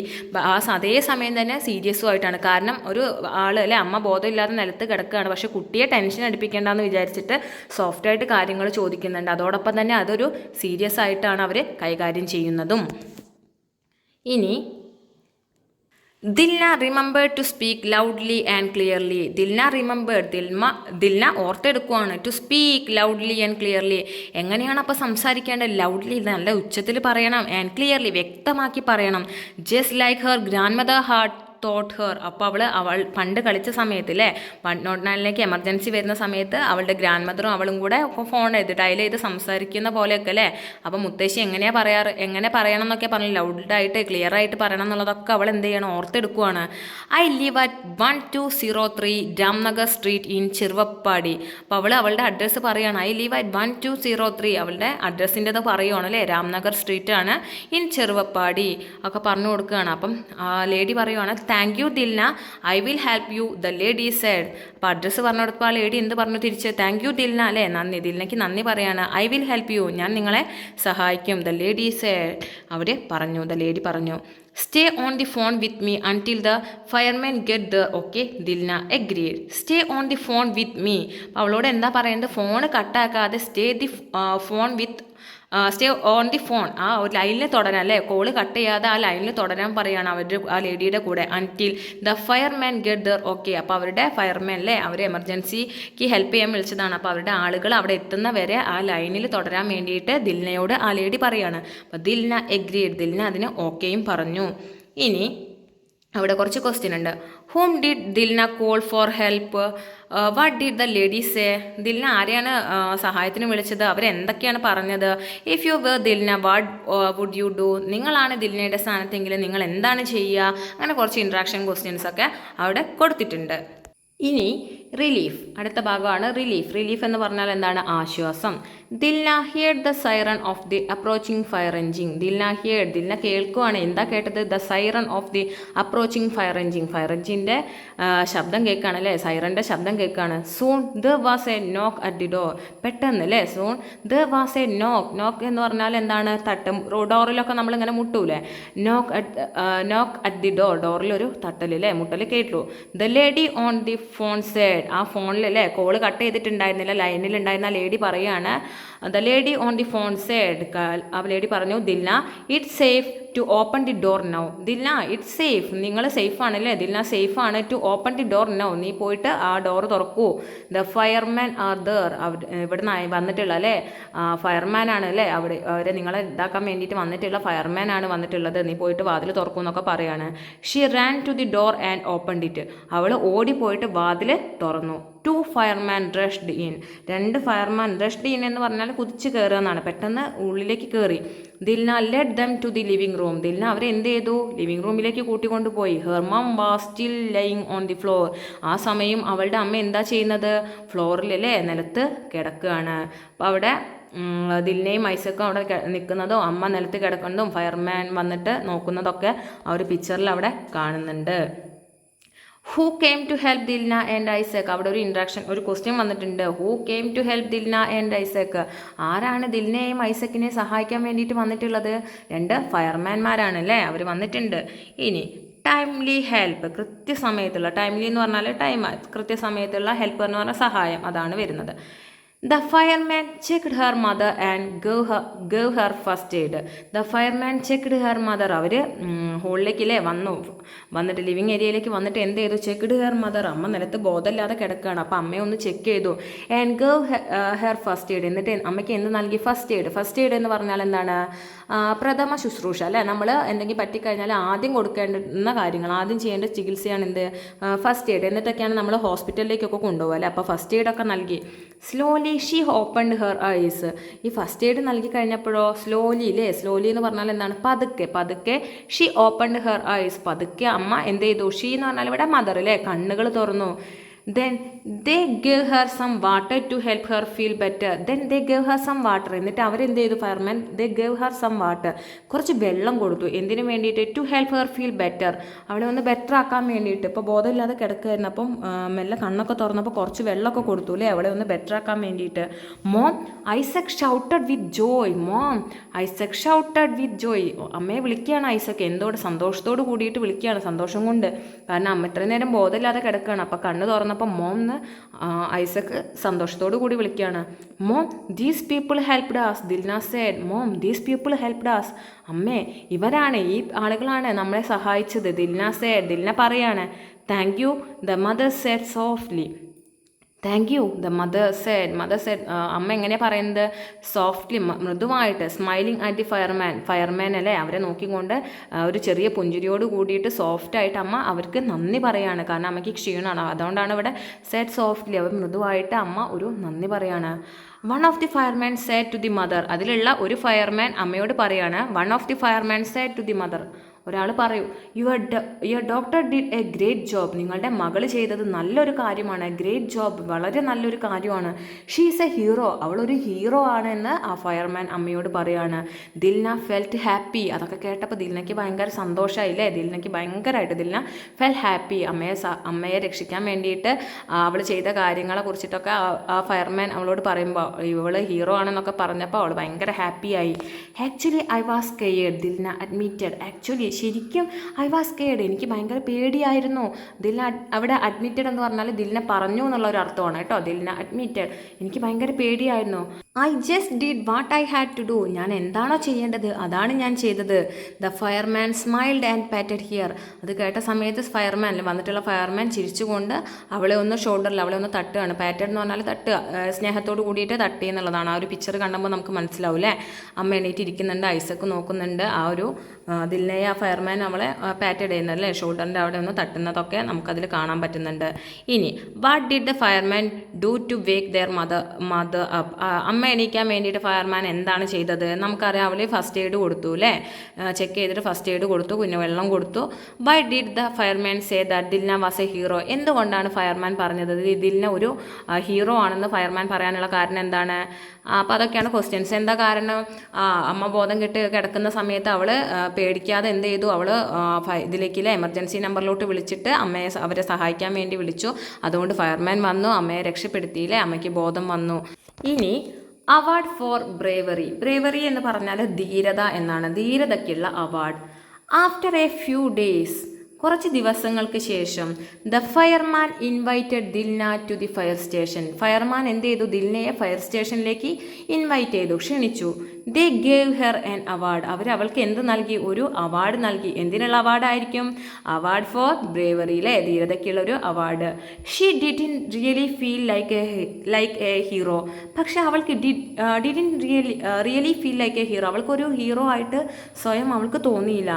അതേ സമയം തന്നെ സീരിയസും ആയിട്ടാണ്. കാരണം ഒരു ആൾ അല്ലെ, അമ്മ ബോധമില്ലാതെ നിലത്ത് കിടക്കുകയാണ്, പക്ഷെ കുട്ടിയെ ടെൻഷൻ അടിപ്പിക്കേണ്ടെന്ന് വിചാരിച്ചിട്ട് സോഫ്റ്റായിട്ട് കാര്യങ്ങൾ ചോദിക്കുന്നുണ്ട്. അതോടൊപ്പം തന്നെ അതൊരു സീരിയസ് ആയിട്ടാണ് അവർ കൈകാര്യം ചെയ്യുന്നതും. ഇനി Dilna remembered to speak loudly and clearly. ദിൽന ഓർത്തെടുക്കുവാണ് to speak loudly and clearly. എങ്ങനെയാണ് അപ്പോൾ സംസാരിക്കേണ്ടത്? ലൗഡ്ലി, നല്ല ഉച്ചത്തിൽ പറയണം. ആൻഡ് ക്ലിയർലി, വ്യക്തമാക്കി പറയണം. Just like her grand mother heart thought her. അപ്പോൾ അവൾ പണ്ട് കളിച്ച സമയത്ത് അല്ലേ 109 എമർജൻസി വരുന്ന സമയത്ത് അവളുടെ ഗ്രാൻഡ് മദറും അവളും കൂടെ ഫോൺ ഡയൽ ചെയ്ത് സംസാരിക്കുന്ന പോലെയൊക്കെ അല്ലേ. അപ്പോൾ മുത്തശ്ശി എങ്ങനെ പറയണം എന്നൊക്കെ പറഞ്ഞു, ലൗഡായിട്ട് ക്ലിയർ ആയിട്ട് പറയണം എന്നുള്ളതൊക്കെ അവൾ എന്ത് ചെയ്യണം? ഓർത്തെടുക്കുവാണ്. I live at 1203 Ramnagar street in Cheruvappadi. അപ്പോൾ അവളുടെ അഡ്രസ്സ് പറയുകയാണ്. ഐ ലിവ് അറ്റ് 1203, അവളുടെ അഡ്രസ്സിൻ്റെത് പറയുവാണ് അല്ലേ, രാംനഗർ സ്ട്രീറ്റ് ആണ്, ഇൻ ചെറുവപ്പാടി ഒക്കെ പറഞ്ഞു കൊടുക്കുകയാണ്. അപ്പം ലേഡി പറയുവാണ് thank you Dilna, I will help you, the lady said. അപ്പോൾ അഡ്രസ്സ് പറഞ്ഞു കൊടുത്തപ്പോൾ ആ ലേഡി എന്ത് പറഞ്ഞു തിരിച്ച്? താങ്ക് യു ദിൽന അല്ലേ, നന്ദി. ദിൽനയ്ക്ക് നന്ദി പറയാണ്. ഐ വിൽ ഹെൽപ്പ് യു, ഞാൻ നിങ്ങളെ സഹായിക്കും, the lady said. The lady പറഞ്ഞു stay on the phone with me until the fireman get there. Okay Dilna agreed. Stay on the phone with me. അപ്പോൾ അവളോട് എന്താ പറയുന്നത്? ഫോൺ കട്ടാക്കാതെ സ്റ്റേ ഓൺ ദി ഫോൺ, ആ ഒരു ലൈനിൽ തുടരാൻ അല്ലേ, കോള് കട്ട് ചെയ്യാതെ ആ ലൈനിൽ തുടരാൻ പറയുകയാണ് ആ ലേഡിയുടെ കൂടെ. Until the fireman get there. Okay, അപ്പോൾ അവരുടെ ഫയർമാൻ അല്ലേ, അവർ എമർജൻസിക്ക് ഹെൽപ്പ് ചെയ്യാൻ വിളിച്ചതാണ്. അപ്പോൾ അവരുടെ ആളുകൾ അവിടെ എത്തുന്ന വരെ ആ ലൈനിൽ തുടരാൻ വേണ്ടിയിട്ട് ദിൽനയോട് ആ ലേഡി പറയുകയാണ്. അപ്പോൾ ദിൽന എഗ്രീഡ്. ദിൽന അതിന് ഓക്കെയും പറഞ്ഞു. ഇനി അവിടെ കുറച്ച് ക്വസ്റ്റ്യൻ ഉണ്ട്. Whom did Dilna call for help? What did the lady say? ദിൽന ആരെയാണ് സഹായത്തിന് വിളിച്ചത്? അവരെന്തൊക്കെയാണ് പറഞ്ഞത്? If you were Dilna what would you do? നിങ്ങളാണ് ദിൽനയുടെ സ്ഥാനത്തെങ്കിൽ നിങ്ങൾ എന്താണ് ചെയ്യുക? അങ്ങനെ കുറച്ച് ഇൻട്രാക്ഷൻ ക്വസ്റ്റ്യൻസ് ഒക്കെ അവിടെ കൊടുത്തിട്ടുണ്ട്. ഇനി റിലീഫ്, അടുത്ത ഭാഗമാണ് റിലീഫ്. റിലീഫ് എന്ന് പറഞ്ഞാൽ എന്താണ്? ആശ്വാസം. Dilna heard the siren of the approaching fire engine. Dilna കേൾക്കുവാണ്. എന്താ കേട്ടത്? The siren of the approaching fire engine. Fire എഞ്ചിൻ്റെ ശബ്ദം കേൾക്കുകയാണ് അല്ലേ, സൈറൻ്റെ ശബ്ദം കേൾക്കുകയാണ്. Soon the was a knock at the door. പെട്ടെന്ന് അല്ലേ, സൂൺ ദ വാസ് എ നോക്ക് എന്ന് പറഞ്ഞാൽ എന്താണ്? തട്ടും. ഡോറിലൊക്കെ നമ്മളിങ്ങനെ മുട്ടൂലേ, നോക്ക് അറ്റ് ദി ഡോർ. ഡോറിലൊരു തട്ടൽ അല്ലേ, മുട്ടൽ കേട്ടു. The lady on the phone said. Said, ആ ഫോണിലല്ലേ കോള് കട്ട് ചെയ്തിട്ടുണ്ടായിരുന്നില്ല, ലൈനിലുണ്ടായിരുന്ന ലേഡി പറയാണ്, the lady on the phone said, ആ ലേഡി പറഞ്ഞു, Dilna it's safe to open the door now. Dilna it's safe, നിങ്ങൾ സേഫ് ആണല്ലേ, ദിൽന സേഫ് ആണ്, to open the door now, നീ പോയിട്ട് ആ ഡോർ തുറക്കൂ. ദ ഫയർമാൻ ആർ ദർ, ഇവിടെ നിന്ന് വന്നിട്ടുള്ള അല്ലേ ഫയർമാൻ ആണ് അല്ലേ, അവരെ നിങ്ങളെ ഇതാക്കാൻ വേണ്ടിയിട്ട് വന്നിട്ടുള്ള ഫയർമാൻ ആണ് വന്നിട്ടുള്ളത്, നീ പോയിട്ട് വാതിൽ തുറക്കൂ എന്നൊക്കെ പറയാണ്. She ran to the door and open it, അവൾ ഓടിപ്പോയിട്ട് വാതിൽ തുറന്നു. 2 fireman rushed in, 2 fireman rushed in എന്ന് പറഞ്ഞാൽ കുതിച്ച് കയറുക എന്നാണ്, പെട്ടെന്ന് ഉള്ളിലേക്ക് കയറി. Dilna led them to the living room, Dilna അവരെ എന്ത് ചെയ്തു, ലിവിംഗ് റൂമിലേക്ക് കൂട്ടിക്കൊണ്ടുപോയി. Her mum was still lying on the floor, ആ സമയം അവളുടെ അമ്മ എന്താ ചെയ്യുന്നത്, ഫ്ലോറിലല്ലേ നിലത്ത് കിടക്കുകയാണ്. അപ്പോൾ അവിടെ ദിൽനയും ഐസക്കും അവിടെ നിൽക്കുന്നതും അമ്മ നിലത്ത് കിടക്കുന്നതും ഫയർമാൻ വന്നിട്ട് നോക്കുന്നതൊക്കെ ആ ഒരു പിക്ചറിൽ അവിടെ കാണുന്നുണ്ട്. Who came to help Dilna and Isaac, അവിടെ ഒരു ഇൻട്രാക്ഷൻ, ഒരു ക്വസ്റ്റ്യൻ വന്നിട്ടുണ്ട്. Who came to help Dilna and Isaac, ആരാണ് ദിൽനയെയും ഐസക്കിനെയും സഹായിക്കാൻ വേണ്ടിയിട്ട് വന്നിട്ടുള്ളത്, 2 ഫയർമാൻമാരാണ് അല്ലേ, അവർ വന്നിട്ടുണ്ട്. ഇനി ടൈംലി ഹെൽപ്പ്, കൃത്യസമയത്തുള്ള, ടൈംലി എന്ന് പറഞ്ഞാൽ ടൈം, കൃത്യസമയത്തുള്ള ഹെൽപ്പ് എന്ന് പറഞ്ഞാൽ സഹായം, അതാണ് വരുന്നത്. The fireman checked her mother and gave her first aid. The fireman checked her mother, അവർ ഹോളിലേക്കില്ലേ വന്നിട്ട് ലിവിങ് ഏരിയയിലേക്ക് വന്നിട്ട് എന്ത് ചെയ്തു, ചെക്ക്ഡ് ഹെർ മദർ, അമ്മ നിലത്ത് ബോധമില്ലാതെ കിടക്കുകയാണ്, അപ്പോൾ അമ്മയെ ഒന്ന് ചെക്ക് ചെയ്തു. And gov her first aid, എന്നിട്ട് അമ്മയ്ക്ക് എന്ത് നൽകി, ഫസ്റ്റ് എയ്ഡ്. ഫസ്റ്റ് എയ്ഡ് എന്ന് പറഞ്ഞാൽ എന്താണ്, പ്രഥമ ശുശ്രൂഷ അല്ലേ, നമ്മൾ എന്തെങ്കിലും പറ്റിക്കഴിഞ്ഞാൽ ആദ്യം കൊടുക്കേണ്ടുന്ന കാര്യങ്ങൾ, ആദ്യം ചെയ്യേണ്ട ചികിത്സയാണ് എന്ത്, ഫസ്റ്റ് എയ്ഡ്. എന്നിട്ടൊക്കെയാണ് നമ്മൾ ഹോസ്പിറ്റലിലേക്കൊക്കെ കൊണ്ടുപോകുക അല്ലേ, അപ്പോൾ ഫസ്റ്റ് എയ്ഡൊക്കെ നൽകി. Slowly she opened her ice, ഈ ഫസ്റ്റ് എയ്ഡ് നൽകി കഴിഞ്ഞപ്പോഴോ സ്ലോലി എന്ന് പറഞ്ഞാൽ എന്താണ്, പതുക്കെ ഷീ ഓപ്പൺഡ് ഹെർ ഐസ്, പതുക്കെ അമ്മ എന്ത് ചെയ്തു, ഷീ എന്ന് പറഞ്ഞാൽ ഇവിടെ മദർ അല്ലേ, കണ്ണുകൾ തുറന്നു. Then they gave her some water to help her feel better. Then they gave her some water. എന്നിട്ട് അവരെന്ത് ചെയ്തു, fireman, they gave her some water, കുറച്ച് വെള്ളം കൊടുത്തു. എന്തിനു വേണ്ടിയിട്ട്, to help her feel better, അവളെ ഒന്ന് ബെറ്റർ ആക്കാൻ വേണ്ടിയിട്ട്. ഇപ്പോൾ ബോധമില്ലാതെ കിടക്കുകയായിരുന്നു, അപ്പം മെല്ലെ കണ്ണൊക്കെ തുറന്നപ്പോൾ കുറച്ച് വെള്ളമൊക്കെ കൊടുത്തു അല്ലേ, അവളെ ഒന്ന് ബെറ്റർ ആക്കാൻ വേണ്ടിയിട്ട്. മോം ഐസക് ഷൗട്ടഡ് വിത്ത് ജോയ്, മോം ഐസക് ഷൗട്ടഡ് വിത്ത് ജോയ്, അമ്മയെ വിളിക്കുകയാണ് ഐസക്, സന്തോഷത്തോട് കൂടിയിട്ട് വിളിക്കുകയാണ്, സന്തോഷം കൊണ്ട്, കാരണം അമ്മ ഇത്രയും നേരം ബോധമില്ലാതെ കിടക്കുകയാണ്, അപ്പോൾ കണ്ണ് തുറന്നപ്പോൾ മോം എന്ന് ഐസക് സന്തോഷത്തോടു കൂടി വിളിക്കുകയാണ്. Mom these people helped us, Dilna said, mom these people helped us, അമ്മേ ഇവരാണ്, ഈ ആളുകളാണ് നമ്മളെ സഹായിച്ചത്. ദിൽന സെഡ്, ദിൽന പറയാണ്. Thank you, the mother said softly. Thank you, the mother said, അമ്മ എങ്ങനെയാണ് പറയുന്നത്, സോഫ്റ്റ്ലി, മൃദുവായിട്ട്. സ്മൈലിംഗ് അറ്റ് ദി ഫയർമാൻ അല്ലേ, അവരെ നോക്കിക്കൊണ്ട് ഒരു ചെറിയ പുഞ്ചിരിയോട് കൂടിയിട്ട് സോഫ്റ്റായിട്ട് അമ്മ അവർക്ക് നന്ദി പറയാണ്, കാരണം അമ്മയ്ക്ക് ക്ഷീണമാണ്, അതുകൊണ്ടാണ് ഇവിടെ സെഡ് സോഫ്റ്റ്ലി, അവർ മൃദുവായിട്ട് അമ്മ ഒരു നന്ദി പറയാണ്. One of the fireman said to the mother, അതിലുള്ള ഒരു ഫയർമാൻ അമ്മയോട് പറയാണ്. One of the fireman said to the mother, ഒരാൾ പറയൂ, your daughter did a great job, നിങ്ങളുടെ മകൾ ചെയ്തത് നല്ലൊരു കാര്യമാണ്, ഗ്രേറ്റ് ജോബ്, വളരെ നല്ലൊരു കാര്യമാണ്. ഷീ ഈസ് എ ഹീറോ, അവളൊരു ഹീറോ ആണെന്ന് ആ ഫയർമാൻ അമ്മയോട് പറയാണ്. ദിൽന ഫെൽറ്റ് ഹാപ്പി, അതൊക്കെ കേട്ടപ്പോൾ ദിൽനയ്ക്ക് ഭയങ്കര സന്തോഷമായില്ലേ, ദിൽനയ്ക്ക് ഭയങ്കരമായിട്ട് ദിൽന ഫെൽ ഹാപ്പി, അമ്മയെ രക്ഷിക്കാൻ വേണ്ടിയിട്ട് അവൾ ചെയ്ത കാര്യങ്ങളെ കുറിച്ചിട്ടൊക്കെ ആ ഫയർമാൻ അവളോട് പറയുമ്പോൾ ഇവൾ ഹീറോ ആണെന്നൊക്കെ പറഞ്ഞപ്പോൾ അവൾ ഭയങ്കര ഹാപ്പിയായി. Actually I was scared, Dilna admitted, actually ശരിക്കും ഐ വാസ് സ്കെയർഡ്, എനിക്ക് ഭയങ്കര പേടിയായിരുന്നു. ദിൽന അവിടെ അഡ്മിറ്റഡ് എന്ന് പറഞ്ഞാൽ ദിൽന പറഞ്ഞു എന്നുള്ള ഒരു അർത്ഥമാണ് കേട്ടോ, ദിൽന അഡ്മിറ്റഡ്, എനിക്ക് ഭയങ്കര പേടിയായിരുന്നു. I just did what I had to do, ഞാൻ എന്താണോ ചെയ്യേണ്ടത് അതാണ് ഞാൻ ചെയ്തത്. The fireman smiled and patted her, അത് കേട്ട സമയത്ത് ഫയർമാൻ വന്നിട്ടുള്ള ഫയർമാൻ ചിരിച്ചുകൊണ്ട് അവളെ ഒന്ന് ഷോൾഡറിൽ അവളെ ഒന്ന് തട്ടുകയാണ്. പാറ്റഡ് എന്ന് പറഞ്ഞാൽ തട്ടുക, സ്നേഹത്തോട് കൂടിയിട്ട് തട്ടി എന്നുള്ളതാണ്. ആ ഒരു പിക്ചർ കണ്ടുമ്പോൾ നമുക്ക് മനസ്സിലാവില്ലേ, അമ്മ എണീറ്റ് ഇരിക്കുന്നുണ്ട്, ഐസക്ക് നോക്കുന്നുണ്ട്, ആ ഒരു ദിൽനയെ ആ ഫയർമാൻ അവളെ പാറ്റഡ് ചെയ്യുന്നല്ലേ, ഷോൾഡറിൻ്റെ അവിടെ ഒന്ന് തട്ടുന്നതൊക്കെ നമുക്കതിൽ കാണാൻ പറ്റുന്നുണ്ട്. ഇനി what did the fireman do to wake their mother up, അമ്മ എണീക്കാൻ വേണ്ടിയിട്ട് ഫയർമാൻ എന്താണ് ചെയ്തത്, നമുക്കറിയാം, അവൾ ഫസ്റ്റ് എയ്ഡ് കൊടുത്തു അല്ലേ, ചെക്ക് ചെയ്തിട്ട് ഫസ്റ്റ് എയ്ഡ് കൊടുത്തു, പിന്നെ വെള്ളം കൊടുത്തു. Why did the fireman say that Dilna was A hero, എന്തുകൊണ്ടാണ് ഫയർമാൻ പറഞ്ഞത് ദിൽന ഒരു ഹീറോ ആണെന്ന് ഫയർമാൻ പറയാനുള്ള കാരണം എന്താണ്, അപ്പോൾ അതൊക്കെയാണ് ക്വസ്റ്റ്യൻസ്. എന്താ കാരണം, അമ്മ ബോധം കെട്ട് കിടക്കുന്ന സമയത്ത് അവൾ പേടിക്കാതെ എന്ത് ചെയ്തു, അവൾ ഇതിലേക്കില്ലേ എമർജൻസി നമ്പറിലോട്ട് വിളിച്ചിട്ട് അവരെ സഹായിക്കാൻ വേണ്ടി വിളിച്ചു, അതുകൊണ്ട് ഫയർമാൻ വന്നു, അമ്മയെ രക്ഷപ്പെടുത്തിയില്ലേ, അമ്മയ്ക്ക് ബോധം വന്നു. ഇനി അവാർഡ് ഫോർ ബ്രേവറി എന്ന് പറഞ്ഞാൽ ധീരത എന്നാണ്, ധീരതയ്ക്കുള്ള award. After a few days, കുറച്ച് ദിവസങ്ങൾക്ക് ശേഷം the fireman invited Dilna to the fire station. Fireman എന്ത് ചെയ്തു? ദിൽനയെ ഫയർ സ്റ്റേഷനിലേക്ക് ഇൻവൈറ്റ് ചെയ്തു, ക്ഷണിച്ചു. They gave her an award. അവൾക്ക് എന്ത് നൽകി? ഒരു അവാർഡ് നൽകി. എന്തിനുള്ള അവാർഡായിരിക്കും? അവാർഡ് ഫോർ ബ്രേവറിയിലെ ധീരതയ്ക്കുള്ള ഒരു award. She didn't really feel like A hero. പക്ഷെ അവൾക്ക് didn't really feel like A hero. അവൾക്കൊരു ഹീറോ ആയിട്ട് സ്വയം അവൾക്ക് തോന്നിയില്ല.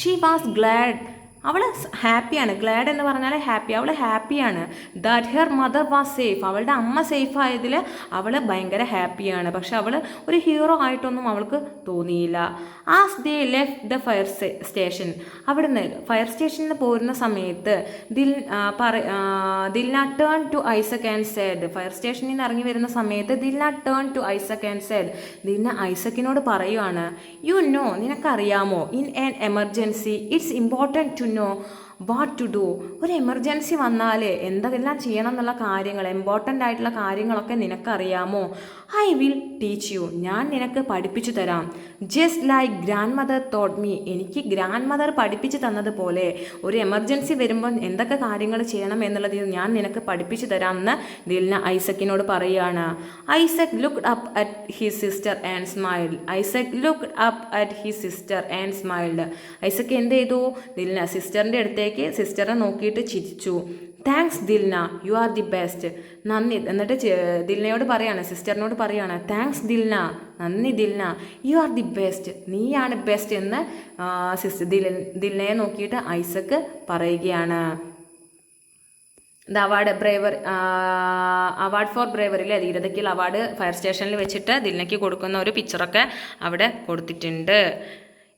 She was GLAAD. അവൾ ഹാപ്പിയാണ്. ഗ്ലാഡ് എന്ന് പറഞ്ഞാൽ ഹാപ്പി. അവൾ ഹാപ്പിയാണ്. That her mother was safe. അവളുടെ അമ്മ സേഫ് ആയതിൽ അവൾ ഭയങ്കര ഹാപ്പിയാണ്. പക്ഷെ അവൾ ഒരു ഹീറോ ആയിട്ടൊന്നും അവൾക്ക് തോന്നിയില്ല. As they left the fire station. അവിടുന്ന് ഫയർ സ്റ്റേഷനിൽ പോരുന്ന സമയത്ത് Dilna turn to Isaac and said. Fire സ്റ്റേഷനിൽ നിന്ന് ഇറങ്ങി വരുന്ന സമയത്ത് Dilna turn to Isaac and said. Dilna ഐസക്കിനോട് പറയുവാണ്, യു നോ, നിനക്കറിയാമോ, in an emergency it's important to know what to do. ഒരു എമർജൻസി വന്നാൽ എന്തെല്ലാം ചെയ്യണം എന്നുള്ള കാര്യങ്ങൾ, ഇമ്പോർട്ടൻ്റ് ആയിട്ടുള്ള കാര്യങ്ങളൊക്കെ നിനക്കറിയാമോ? I will teach you. ഞാൻ നിനക്ക് പഠിപ്പിച്ചു തരാം. Just like grand mother thought me. എനിക്ക് ഗ്രാൻഡ് മദർ പഠിപ്പിച്ചു തന്നതുപോലെ ഒരു എമർജൻസി വരുമ്പോൾ എന്തൊക്കെ കാര്യങ്ങൾ ചെയ്യണം എന്നുള്ളത് ഞാൻ നിനക്ക് പഠിപ്പിച്ചു തരാം എന്ന് ദിൽന ഐസക്കിനോട് പറയുകയാണ്. Isaac looked up at his sister and smiled. Isaac എന്ത് ചെയ്തു? ദിൽന സിസ്റ്ററിൻ്റെ അടുത്തേക്ക് സിസ്റ്ററെ നോക്കിയിട്ട് ചിരിച്ചു. Thanks Dilna, you are the best. നന്ദി. എന്നിട്ട് ദിൽനയോട് പറയാണ്, സിസ്റ്ററിനോട് പറയാണ്, താങ്ക്സ് ദിൽന, നന്ദി Dilna, you are the best, നീയാണ് ബെസ്റ്റ് എന്ന് ദിൽനയെ നോക്കിയിട്ട് ഐസക് പറയുകയാണ്. അവാർഡ് ഫോർ ബ്രേവറിയിലെ ധീരതയ്ക്കുള്ള അവാർഡ് ഫയർ സ്റ്റേഷനിൽ വെച്ചിട്ട് ദിൽനയ്ക്ക് കൊടുക്കുന്ന ഒരു പിക്ചറൊക്കെ അവിടെ കൊടുത്തിട്ടുണ്ട്.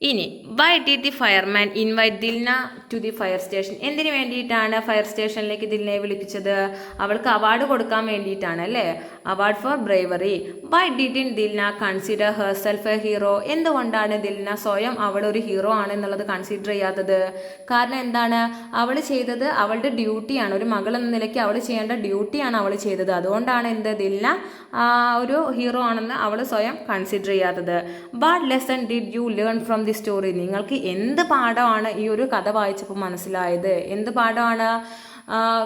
ഇനി why did the fireman invite Dilna to the fire station. എന്തിനു വേണ്ടിയിട്ടാണ് ഫയർ സ്റ്റേഷനിലേക്ക് ദിൽനയെ വിളിപ്പിച്ചത്? അവൾക്ക് അവാർഡ് കൊടുക്കാൻ വേണ്ടിയിട്ടാണ് അല്ലേ? Award for bravery. Why didn't Dilna consider herself A hero. എന്തുകൊണ്ടാണ് ദിൽന സ്വയം അവളൊരു ഹീറോ ആണെന്നുള്ളത് കൺസിഡർ ചെയ്യാത്തത്? കാരണം എന്താണ്? അവൾ ചെയ്തത് അവളുടെ ഡ്യൂട്ടിയാണ്. ഒരു മകൾ എന്ന നിലയ്ക്ക് അവൾ ചെയ്യേണ്ട ഡ്യൂട്ടിയാണ് അവൾ ചെയ്തത്. അതുകൊണ്ടാണ് എന്ത് ദിൽന ഒരു ഹീറോ ആണെന്ന് അവൾ സ്വയം കൺസിഡർ ചെയ്യാത്തത്. What lesson did you learn from the story. നിങ്ങൾക്ക് എന്ത് പാഠമാണ് ഈ ഒരു കഥ വായിച്ചപ്പോൾ മനസ്സിലായത്? എന്ത് പാഠമാണ്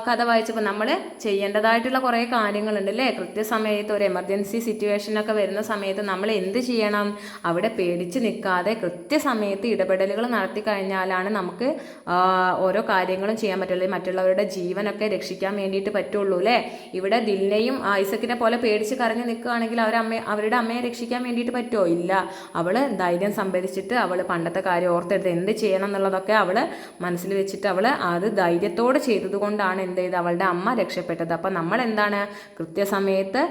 കഥ വായിച്ചപ്പോൾ? നമ്മൾ ചെയ്യേണ്ടതായിട്ടുള്ള കുറേ കാര്യങ്ങളുണ്ട് അല്ലേ? കൃത്യസമയത്ത് ഒരു എമർജൻസി സിറ്റുവേഷനൊക്കെ വരുന്ന സമയത്ത് നമ്മൾ എന്ത് ചെയ്യണം? അവിടെ പേടിച്ച് നിൽക്കാതെ കൃത്യസമയത്ത് ഇടപെടലുകൾ നടത്തി കഴിഞ്ഞാലാണ് നമുക്ക് ഓരോ കാര്യങ്ങളും ചെയ്യാൻ പറ്റുള്ളൂ. മറ്റുള്ളവരുടെ ജീവനൊക്കെ രക്ഷിക്കാൻ വേണ്ടിയിട്ട് പറ്റുള്ളൂ അല്ലേ? ഇവിടെ ദിൽനയും ഐസക്കിനെ പോലെ പേടിച്ച് കരഞ്ഞ് നിൽക്കുകയാണെങ്കിൽ അവരുടെ അമ്മയെ രക്ഷിക്കാൻ വേണ്ടിയിട്ട് പറ്റുമോ? ഇല്ല. അവൾ ധൈര്യം സംഭരിച്ചിട്ട് അവൾ പണ്ടത്തെ കാര്യം ഓർത്തെടുത്ത് എന്ത് ചെയ്യണം എന്നുള്ളതൊക്കെ അവൾ മനസ്സിൽ വെച്ചിട്ട് അവൾ അത് ധൈര്യത്തോടെ ചെയ്തതുകൊണ്ടാണ് എന്ത് ചെയ്ത് അവളുടെ അമ്മ രക്ഷപ്പെട്ടത്. അപ്പം നമ്മൾ എന്താണ്? കൃത്യസമയത്ത്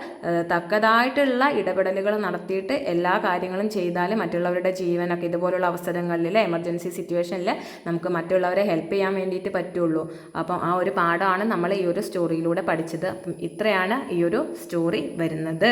തക്കതായിട്ടുള്ള ഇടപെടലുകൾ നടത്തിയിട്ട് എല്ലാ കാര്യങ്ങളും ചെയ്താൽ മറ്റുള്ളവരുടെ ജീവനൊക്കെ ഇതുപോലുള്ള അവസരങ്ങളിൽ എമർജൻസി സിറ്റുവേഷനിൽ നമുക്ക് മറ്റുള്ളവരെ ഹെൽപ്പ് ചെയ്യാൻ വേണ്ടിയിട്ട് പറ്റുള്ളൂ. അപ്പം ആ ഒരു പാഠമാണ് നമ്മൾ ഈ ഒരു സ്റ്റോറിയിലൂടെ പഠിച്ചത്. അപ്പം ഇത്രയാണ് ഈ ഒരു സ്റ്റോറി വരുന്നത്.